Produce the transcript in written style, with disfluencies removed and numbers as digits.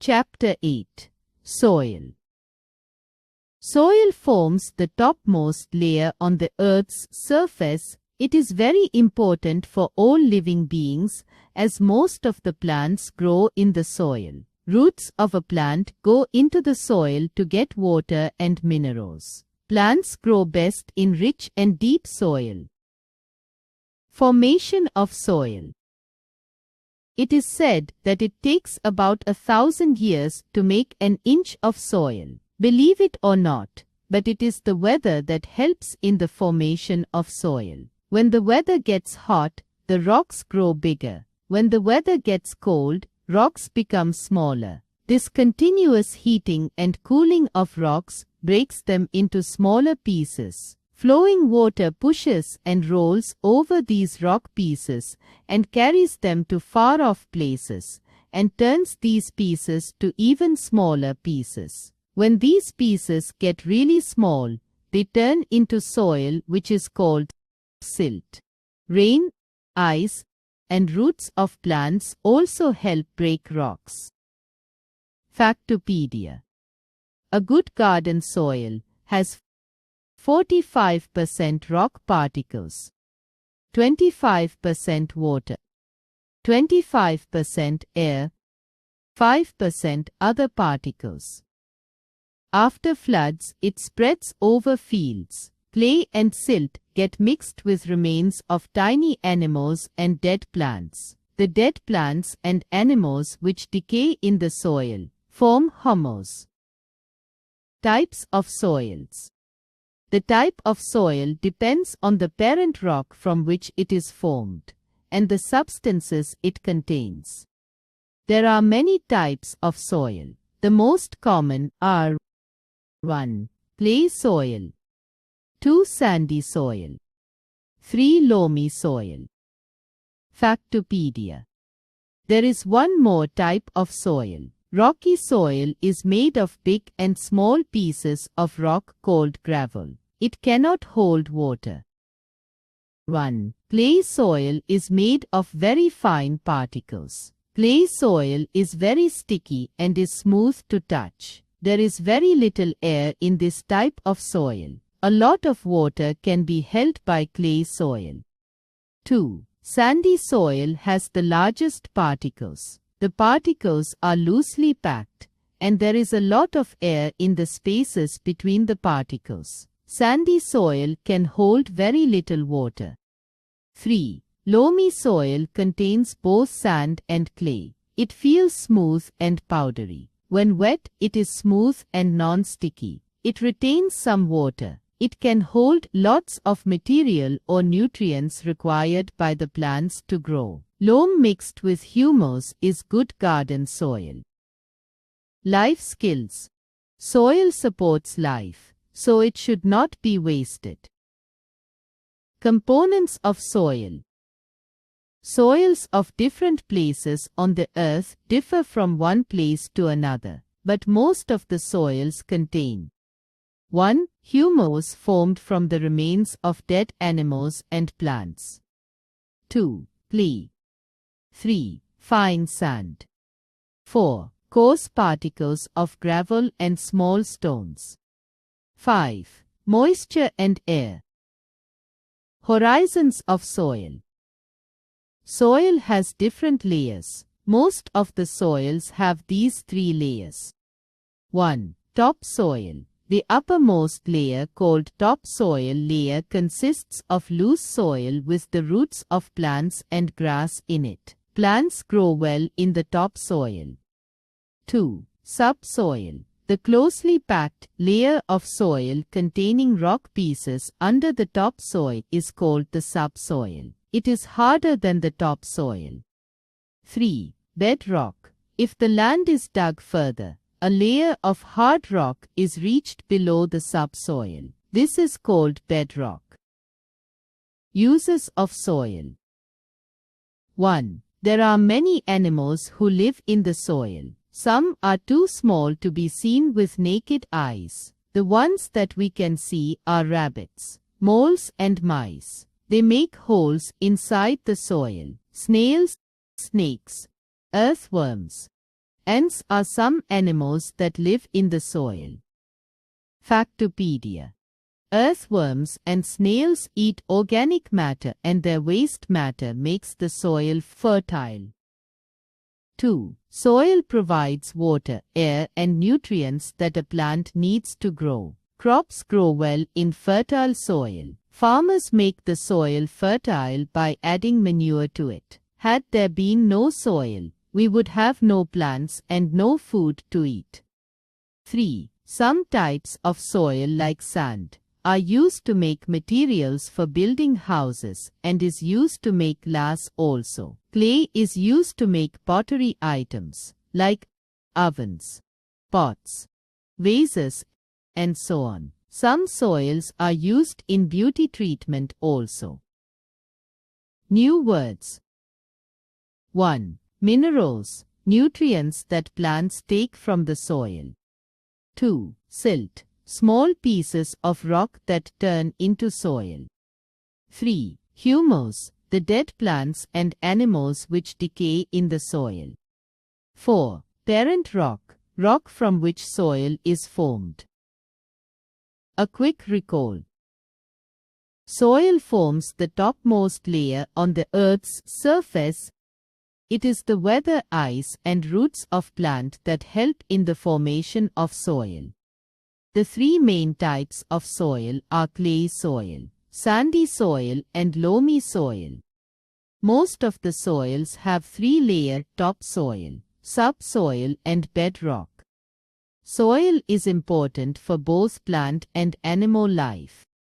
Chapter 8. Soil. Soil forms the topmost layer on the Earth's surface. It is very important for all living beings, as most of the plants grow in the soil. Roots of a plant go into the soil to get water and minerals. Plants grow best in rich and deep soil. Formation of soil. It is said that it takes about 1,000 years to make an inch of soil. Believe it or not, but it is the weather that helps in the formation of soil. When the weather gets hot, the rocks grow bigger. When the weather gets cold, rocks become smaller. This continuous heating and cooling of rocks breaks them into smaller pieces. Flowing water pushes and rolls over these rock pieces and carries them to far-off places and turns these pieces to even smaller pieces. When these pieces get really small, they turn into soil, which is called silt. Rain, ice, and roots of plants also help break rocks. Factopedia. A good garden soil has 45% rock particles, 25% water, 25% air, 5% other particles. After floods, it spreads over fields. Clay and silt get mixed with remains of tiny animals and dead plants. The dead plants and animals which decay in the soil form humus. Types of soils. The type of soil depends on the parent rock from which it is formed and the substances it contains. There are many types of soil. The most common are 1. Clay soil, 2. Sandy soil, 3. Loamy soil. Factopedia. There is one more type of soil. Rocky soil is made of big and small pieces of rock called gravel. It cannot hold water. 1. Clay soil is made of very fine particles. Clay soil is very sticky and is smooth to touch. There is very little air in this type of soil. A lot of water can be held by clay soil. 2. Sandy soil has the largest particles. The particles are loosely packed, and there is a lot of air in the spaces between the particles. Sandy soil can hold very little water. 3. Loamy soil contains both sand and clay. It feels smooth and powdery. When wet, it is smooth and non-sticky. It retains some water. It can hold lots of material or nutrients required by the plants to grow. Loam mixed with humus is good garden soil. Life skills. Soil supports life, so it should not be wasted. Components of soil. Soils of different places on the earth differ from one place to another, but most of the soils contain 1. Humus formed from the remains of dead animals and plants. 2. Clay. 3. Fine sand. 4. Coarse particles of gravel and small stones. 5. Moisture and air. Horizons of soil. Soil has different layers. Most of the soils have these 3 layers. 1. Topsoil. The uppermost layer, called topsoil layer, consists of loose soil with the roots of plants and grass in it. Plants grow well in the topsoil. 2. Subsoil. The closely packed layer of soil containing rock pieces under the topsoil is called the subsoil. It is harder than the topsoil. 3. Bedrock. If the land is dug further, a layer of hard rock is reached below the subsoil. This is called bedrock. Uses of soil. 1. There are many animals who live in the soil. Some are too small to be seen with naked eyes. The ones that we can see are rabbits, moles and mice. They make holes inside the soil. Snails, snakes, earthworms, Ants are some animals that live in the soil. Factopedia. Earthworms and snails eat organic matter and their waste matter makes the soil fertile. 2. Soil provides water, air and nutrients that a plant needs to grow. Crops grow well in fertile soil. Farmers make the soil fertile by adding manure to it. Had there been no soil, we would have no plants and no food to eat. 3. Some types of soil like sand are used to make materials for building houses and is used to make glass also. Clay is used to make pottery items like ovens, pots, vases, and so on. Some soils are used in beauty treatment also. New words. 1. Minerals, nutrients that plants take from the soil. 2. Silt, small pieces of rock that turn into soil. 3. Humus, the dead plants and animals which decay in the soil. 4. Parent rock, rock from which soil is formed. A quick recall. Soil forms the topmost layer on the Earth's surface. It is the weather, ice and roots of plant that help in the formation of soil. The three main types of soil are clay soil, sandy soil and loamy soil. Most of the soils have three-layer topsoil, subsoil and bedrock. Soil is important for both plant and animal life.